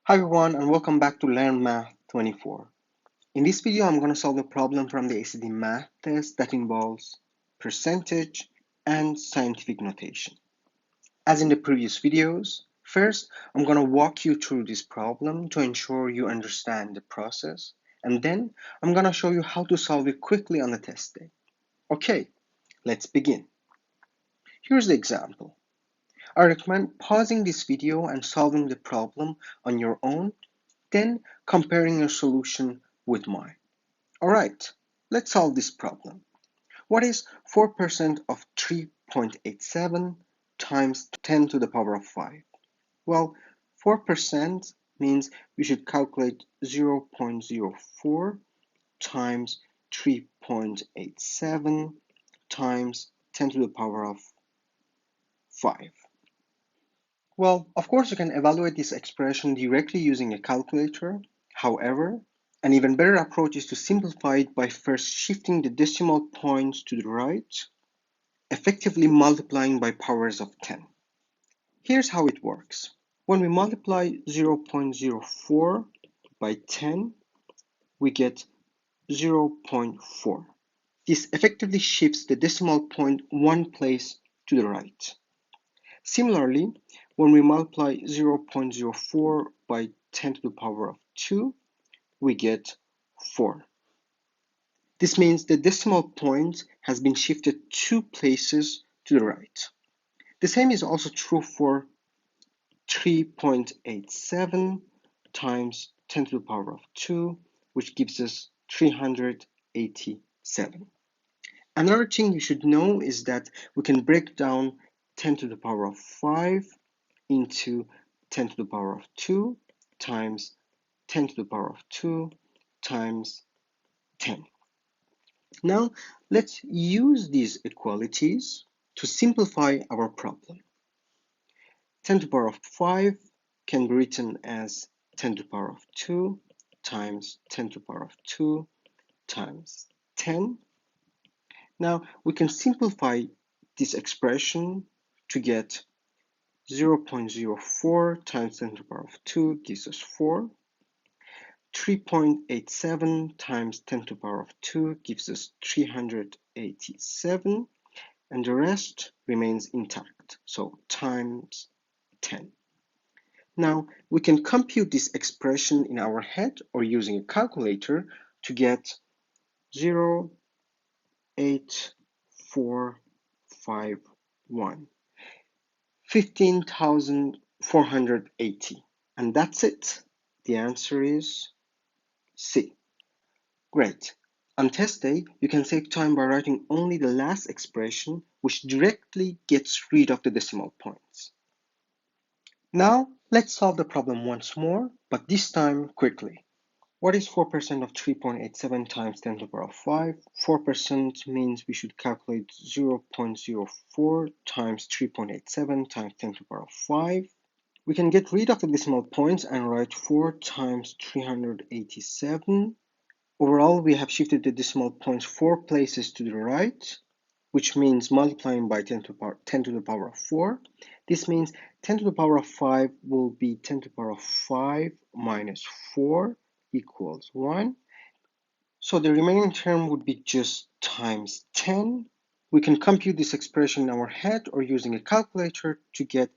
Hi everyone and welcome back to Learn Math 24. In this video I'm going to solve a problem from the ACD math test that involves percentage and scientific notation. As in the previous videos, first I'm going to walk you through this problem to ensure you understand the process, and then I'm going to show you how to solve it quickly on the test day. Okay, let's begin. Here's the example. I recommend pausing this video and solving the problem on your own, then comparing your solution with mine. Alright, let's solve this problem. What is 4% of 3.87 times 10 to the power of 5? Well, 4% means we should calculate 0.04 times 3.87 times 10 to the power of 5. Well, of course you can evaluate this expression directly using a calculator. However, an even better approach is to simplify it by first shifting the decimal points to the right, effectively multiplying by powers of 10. Here's how it works. When we multiply 0.04 by 10, we get 0.4. This effectively shifts the decimal point one place to the right. Similarly, when we multiply 0.04 by 10 to the power of 2, we get 4. This means the decimal point has been shifted 2 places to the right. The same is also true for 3.87 times 10 to the power of 2, which gives us 387. Another thing you should know is that we can break down 10 to the power of 5 into 10 to the power of 2 times 10 to the power of 2 times 10. Now, let's use these equalities to simplify our problem. 10 to the power of 5 can be written as 10 to the power of 2 times 10 to the power of 2 times 10. Now, we can simplify this expression to get 0.04 times 10 to the power of 2 gives us 4. 3.87 times 10 to the power of 2 gives us 387, and the rest remains intact, so times 10. Now, we can compute this expression in our head or using a calculator to get 0.8451. 15,480. And that's it. The answer is C. Great. On test day, you can save time by writing only the last expression, which directly gets rid of the decimal points. Now, let's solve the problem once more, but this time quickly. What is 4% of 3.87 times 10 to the power of 5? 4% means we should calculate 0.04 times 3.87 times 10 to the power of 5. We can get rid of the decimal points and write 4 times 387. Overall, we have shifted the decimal points 4 places to the right, which means multiplying by 10 to the power of 4. This means 10 to the power of 5 will be 10 to the power of 5 minus 4 equals 1. So the remaining term would be just times 10. We can compute this expression in our head or using a calculator to get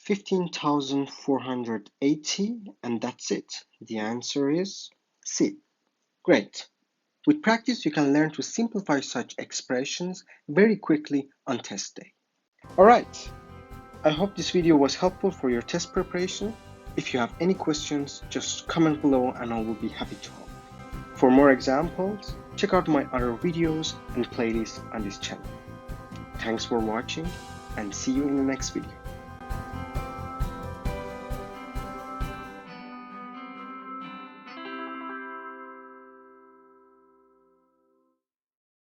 15,480, and that's it. The answer is C. Great. With practice, you can learn to simplify such expressions very quickly on test day. Alright, I hope this video was helpful for your test preparation. If you have any questions, just comment below and I will be happy to help. For more examples, check out my other videos and playlists on this channel. Thanks for watching and see you in the next video.